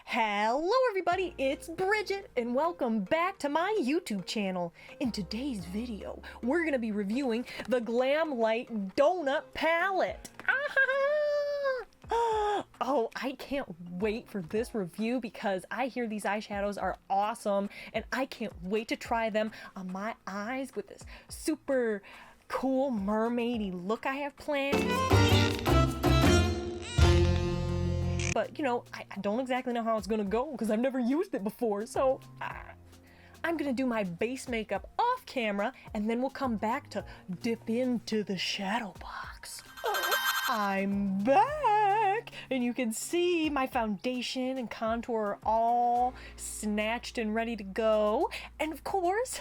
Hello everybody, it's Bridget and welcome back to my YouTube channel. In today's video, we're going to be reviewing the GlamLite Donut Palette. Oh, I can't wait for this review because I hear these eyeshadows are awesome and I can't wait to try them on my eyes with this super cool mermaidy look I have planned. But, you know, I don't exactly know how it's gonna go because I've never used it before, so I'm gonna do my base makeup off camera and then we'll come back to dip into the shadow box. I'm back! And you can see my foundation and contour are all snatched and ready to go. And of course,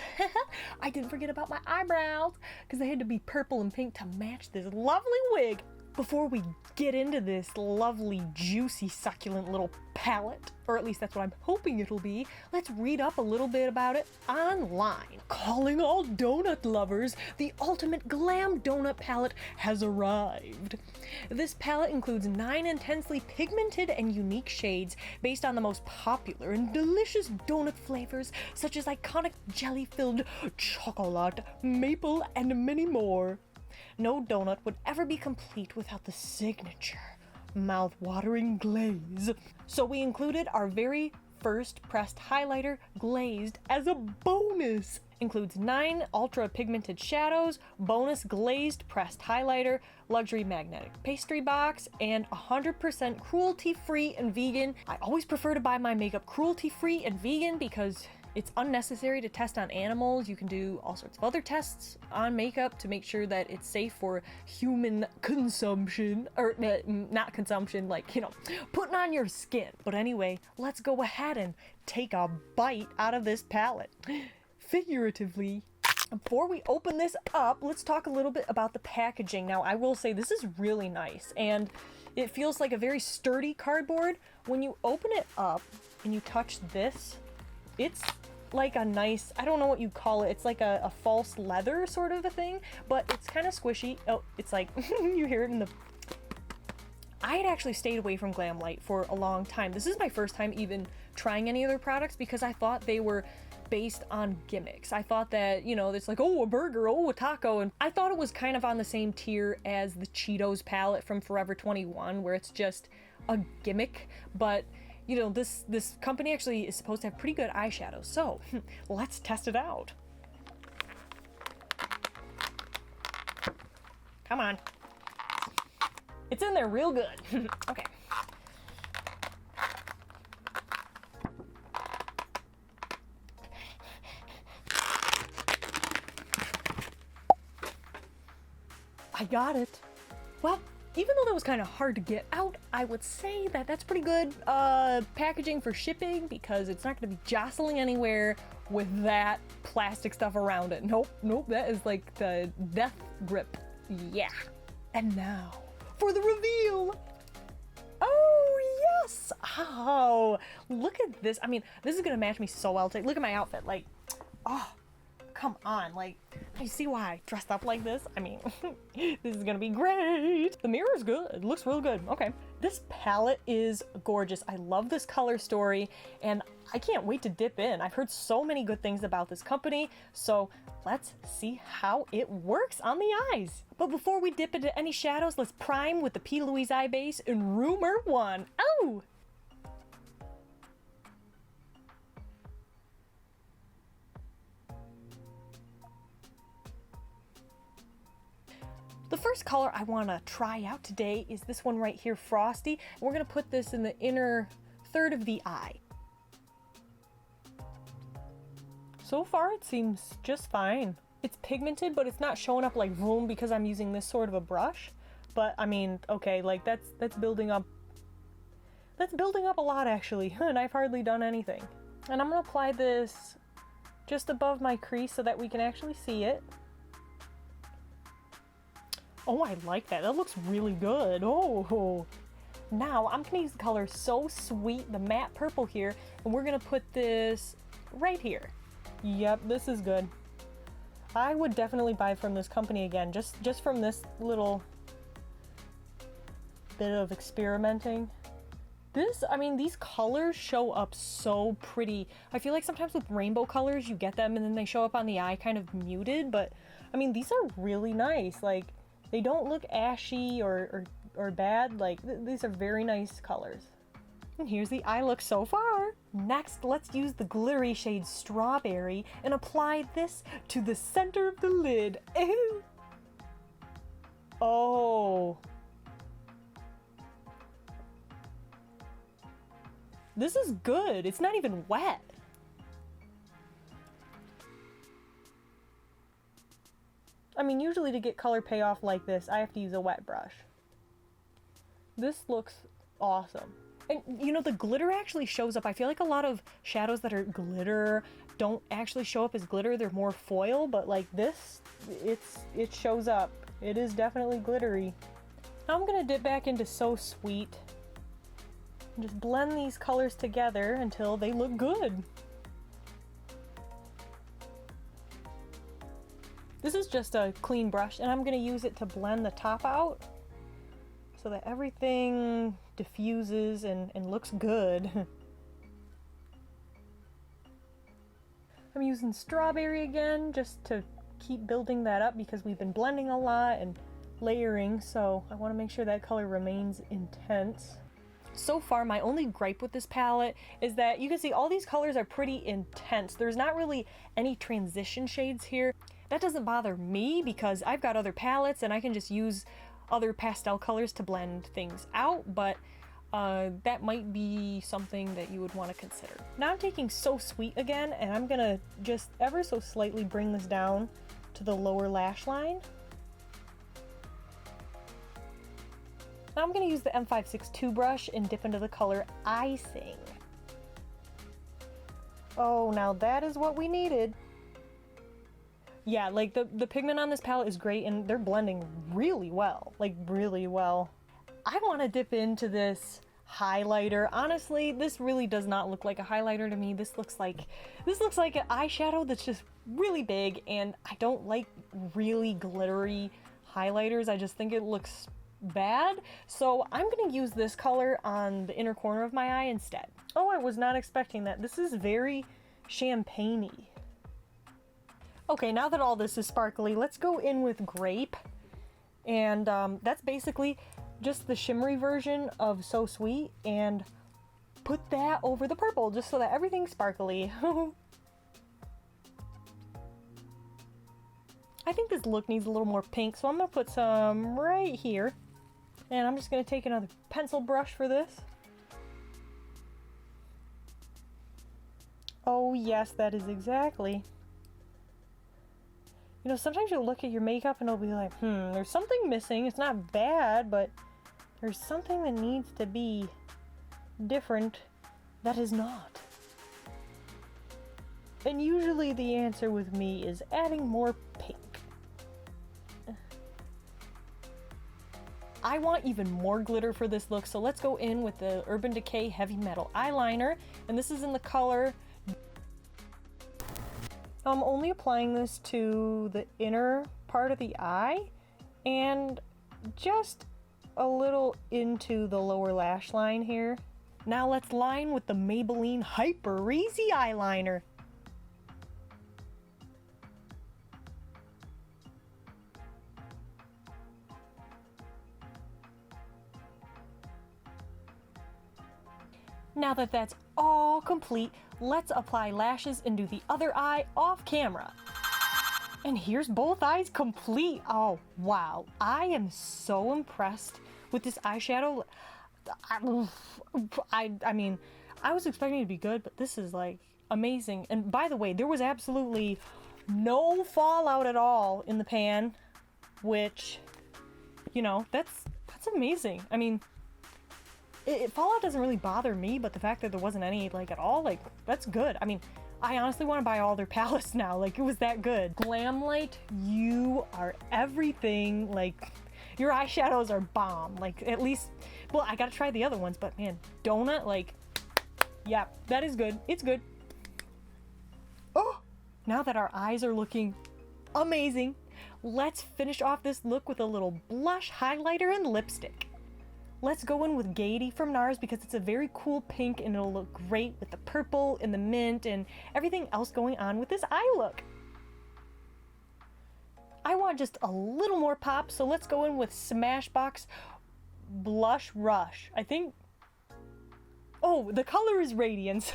I didn't forget about my eyebrows because they had to be purple and pink to match this lovely wig. Before we get into this lovely, juicy, succulent little palette, or at least that's what I'm hoping it'll be, let's read up a little bit about it online. Calling all donut lovers, the ultimate glam donut palette has arrived. This palette includes 9 intensely pigmented and unique shades based on the most popular and delicious donut flavors such as iconic jelly-filled chocolate, maple, and many more. No donut would ever be complete without the signature mouth-watering glaze. So we included our very first pressed highlighter glazed as a bonus. Includes 9 ultra pigmented shadows, bonus glazed pressed highlighter, luxury magnetic pastry box, and 100% cruelty-free and vegan. I always prefer to buy my makeup cruelty-free and vegan because it's unnecessary to test on animals. You can do all sorts of other tests on makeup to make sure that it's safe for human consumption, or not consumption, like, you know, putting on your skin. But anyway, let's go ahead and take a bite out of this palette, figuratively. Before we open this up, let's talk a little bit about the packaging. Now, I will say this is really nice, and it feels like a very sturdy cardboard. When you open it up and you touch this, it's like a nice, I don't know what you call it, it's like a false leather sort of a thing, but it's kind of squishy. Oh, it's like, you hear it in the... I had actually stayed away from GlamLite for a long time. This is my first time even trying any of their products because I thought they were based on gimmicks. I thought that, you know, it's like, oh, a burger, oh, a taco, and I thought it was kind of on the same tier as the Cheetos palette from Forever 21, where it's just a gimmick, but you know, this company actually is supposed to have pretty good eyeshadows, so let's test it out. Come on. It's in there real good. Okay. I got it. Well, even though that was kind of hard to get out, I would say that that's pretty good packaging for shipping because it's not going to be jostling anywhere with that plastic stuff around it. Nope, that is like the death grip. Yeah. And now for the reveal. Oh, yes. Oh, look at this. I mean, this is going to match me so well today. Look at my outfit. Like, oh, come on. Like, you see why I dressed up like this? I mean, this is gonna be great. The mirror is good. It looks real good. Okay. This palette is gorgeous. I love this color story and I can't wait to dip in. I've heard so many good things about this company, so let's see how it works on the eyes. But before we dip into any shadows, let's prime with the P. Louise Eye Base in Rumor 1. Oh! The first color I want to try out today is this one right here, Frosty. And we're going to put this in the inner third of the eye. So far it seems just fine. It's pigmented, but it's not showing up like boom because I'm using this sort of a brush. But I mean, okay, like that's building up. That's building up a lot actually, and I've hardly done anything. And I'm going to apply this just above my crease so that we can actually see it. Oh, I like that. That looks really good. Oh, now I'm gonna use the color So Sweet, the matte purple here, and we're gonna put this right here. Yep, this is good. I would definitely buy from this company again, just from this little bit of experimenting. This, I mean, these colors show up so pretty. I feel like sometimes with rainbow colors, you get them and then they show up on the eye kind of muted, but I mean, these are really nice. Like, they don't look ashy or bad. Like, these are very nice colors. And here's the eye look so far. Next, let's use the glittery shade Strawberry and apply this to the center of the lid. Ew. Oh. This is good. It's not even wet. I mean, usually to get color payoff like this, I have to use a wet brush. This looks awesome. And you know, the glitter actually shows up. I feel like a lot of shadows that are glitter don't actually show up as glitter. They're more foil, but like this, it shows up. It is definitely glittery. Now I'm gonna dip back into So Sweet and just blend these colors together until they look good. This is just a clean brush and I'm gonna use it to blend the top out so that everything diffuses and looks good. I'm using Strawberry again just to keep building that up because we've been blending a lot and layering, so I want to make sure that color remains intense. So far, my only gripe with this palette is that you can see all these colors are pretty intense. There's not really any transition shades here. That doesn't bother me because I've got other palettes and I can just use other pastel colors to blend things out, but that might be something that you would want to consider. Now I'm taking So Sweet again and I'm gonna just ever so slightly bring this down to the lower lash line. Now I'm gonna use the M562 brush and dip into the color Icing. Oh, now that is what we needed. Yeah, like the pigment on this palette is great and they're blending really well, like really well. I want to dip into this highlighter. Honestly, this really does not look like a highlighter to me. This looks like an eyeshadow that's just really big, and I don't like really glittery highlighters. I just think it looks bad. So I'm gonna use this color on the inner corner of my eye instead. Oh, I was not expecting that. This is very champagne-y. Okay, now that all this is sparkly, let's go in with Grape. And that's basically just the shimmery version of So Sweet, and put that over the purple just so that everything's sparkly. I think this look needs a little more pink, so I'm gonna put some right here. And I'm just gonna take another pencil brush for this. Oh yes, that is exactly. You know, sometimes you'll look at your makeup and it'll be like, there's something missing. It's not bad, but there's something that needs to be different that is not. And usually the answer with me is adding more pink. I want even more glitter for this look, so let's go in with the Urban Decay Heavy Metal Eyeliner, and this is in the color. I'm only applying this to the inner part of the eye and just a little into the lower lash line here. Now let's line with the Maybelline Hyper Easy Eyeliner. Now that that's all complete, let's apply lashes and do the other eye off camera. And here's both eyes complete. Oh, wow. I am so impressed with this eyeshadow. I mean, I was expecting it to be good, but this is like amazing. And by the way, there was absolutely no fallout at all in the pan, which, you know, that's amazing. I mean, fallout doesn't really bother me, but the fact that there wasn't any like at all, like, that's good. I mean, I honestly want to buy all their palettes now. Like, it was that good. GlamLite, you are everything. Like, your eyeshadows are bomb. Like, at least, well, I gotta try the other ones, but man, Donut, like, yeah, that is good. It's good. Oh, now that our eyes are looking amazing, let's finish off this look with a little blush, highlighter, and lipstick. let's go in with Gaiety from NARS because it's a very cool pink and it'll look great with the purple and the mint and everything else going on with this eye look. I want just a little more pop, so let's go in with Smashbox Blush Rush. I think... Oh, the color is Radiance.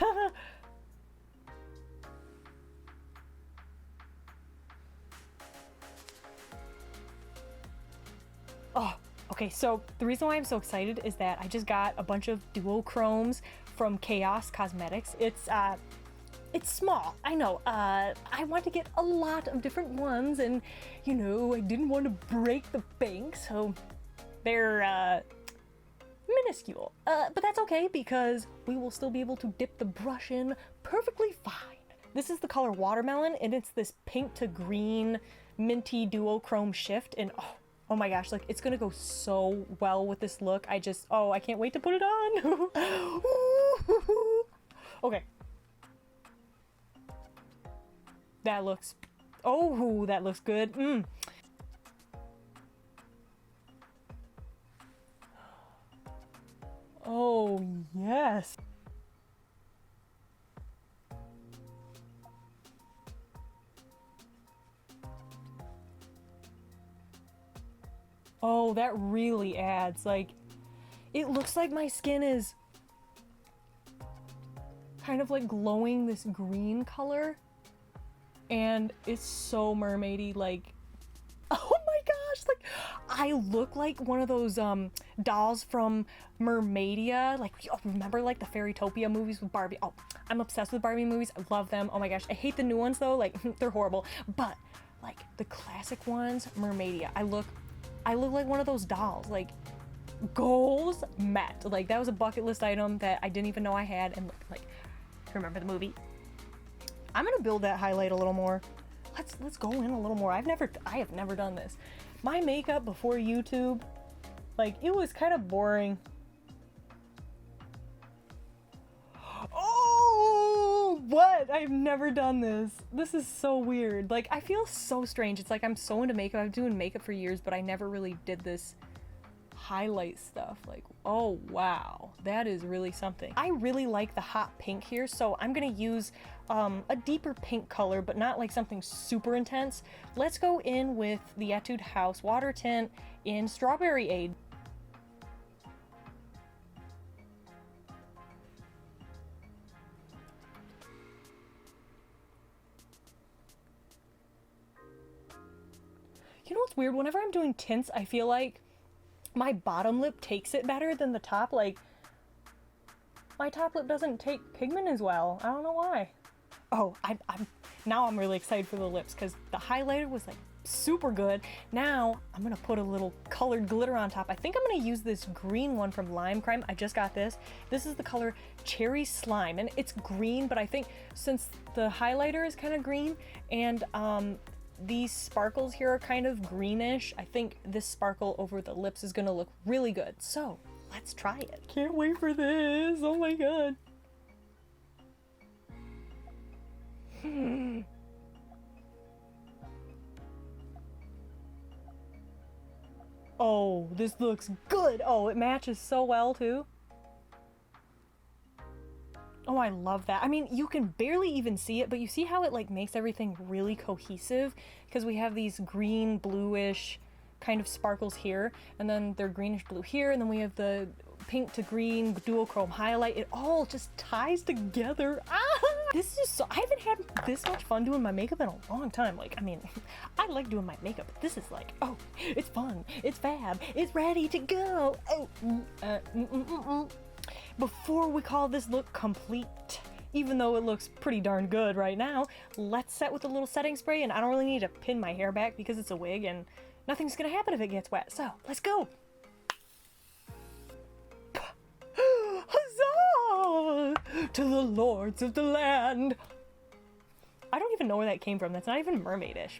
Oh, okay, so the reason why I'm so excited is that I just got a bunch of duochromes from Chaos Cosmetics. It's small, I know. I want to get a lot of different ones and, you know, I didn't want to break the bank, so they're, minuscule. But that's okay because we will still be able to dip the brush in perfectly fine. This is the color Watermelon and it's this pink to green minty duochrome shift and oh my gosh, like it's gonna go so well with this look. I can't wait to put it on. Okay. That looks good. Oh, yes. Oh, that really adds, like, it looks like my skin is kind of like glowing this green color, and it's so mermaidy, like, oh my gosh, like, I look like one of those, dolls from Mermaidia, like, remember, like, the Fairytopia movies with Barbie? Oh, I'm obsessed with Barbie movies, I love them, oh my gosh, I hate the new ones, though, like, they're horrible, but, like, the classic ones, Mermaidia, I look like one of those dolls, like, goals met. Like, that was a bucket list item that I didn't even know I had, and like, remember the movie? I'm gonna build that highlight a little more. Let's go in a little more. I have never done this. My makeup before YouTube, like, it was kind of boring. Oh, what? I've never done this. This is so weird. Like, I feel so strange. It's like I'm so into makeup. I've been doing makeup for years, but I never really did this highlight stuff. Like, oh wow, that is really something. I really like the hot pink here, so I'm gonna use a deeper pink color, but not like something super intense. Let's go in with the Etude House Water Tint in Strawberry Aid. You know what's weird? Whenever I'm doing tints, I feel like my bottom lip takes it better than the top. Like, my top lip doesn't take pigment as well. I don't know why. Oh, now I'm really excited for the lips because the highlighter was like super good. Now I'm gonna put a little colored glitter on top. I think I'm gonna use this green one from Lime Crime. I just got this. This is the color Cherry Slime, and it's green, but I think since the highlighter is kind of green and these sparkles here are kind of greenish, I think this sparkle over the lips is gonna look really good. So let's try it. Can't wait for this. Oh my god. Oh, this looks good. Oh, it matches so well too. Oh, I love that. I mean, you can barely even see it, but you see how it like makes everything really cohesive because we have these green, bluish kind of sparkles here, and then they're greenish blue here, and then we have the pink to green duochrome highlight. It all just ties together. Ah! This is so, I haven't had this much fun doing my makeup in a long time. Like, I mean, I like doing my makeup, but this is like, oh, it's fun, it's fab, it's ready to go. Oh, Before we call this look complete, even though it looks pretty darn good right now, let's set with a little setting spray, and I don't really need to pin my hair back because it's a wig and nothing's gonna happen if it gets wet, so let's go! Huzzah! To the lords of the land! I don't even know where that came from, that's not even mermaidish.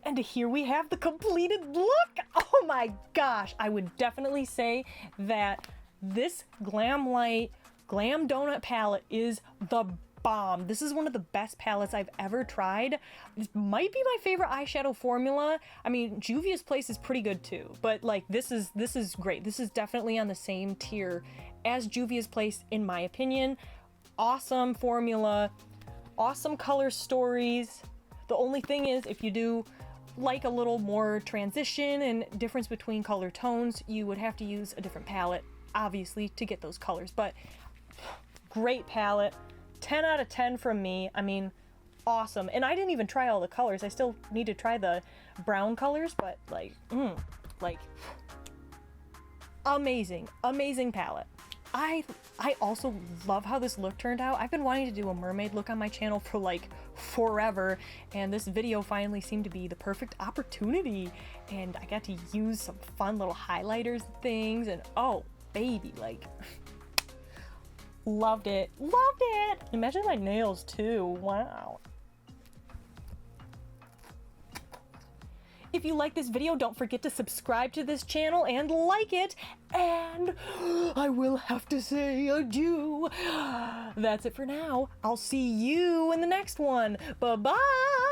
And here we have the completed look! Oh my gosh! I would definitely say that this GlamLite Glam Donut palette is the bomb. This is one of the best palettes I've ever tried. This might be my favorite eyeshadow formula. I mean, Juvia's Place is pretty good too, but like this is great. This is definitely on the same tier as Juvia's Place in my opinion. Awesome formula, awesome color stories. The only thing is, if you do like a little more transition and difference between color tones, you would have to use a different palette, obviously, to get those colors. But great palette, 10 out of 10 from me. I mean, awesome. And I didn't even try all the colors. I still need to try the brown colors, but like amazing, amazing palette. I also love how this look turned out. I've been wanting to do a mermaid look on my channel for like forever, and this video finally seemed to be the perfect opportunity, and I got to use some fun little highlighters and things, and oh baby, like loved it. Imagine my nails too. Wow. If you like this video, don't forget to subscribe to this channel and like it. And I will have to say adieu. That's it for now. I'll see you in the next one. Bye-bye.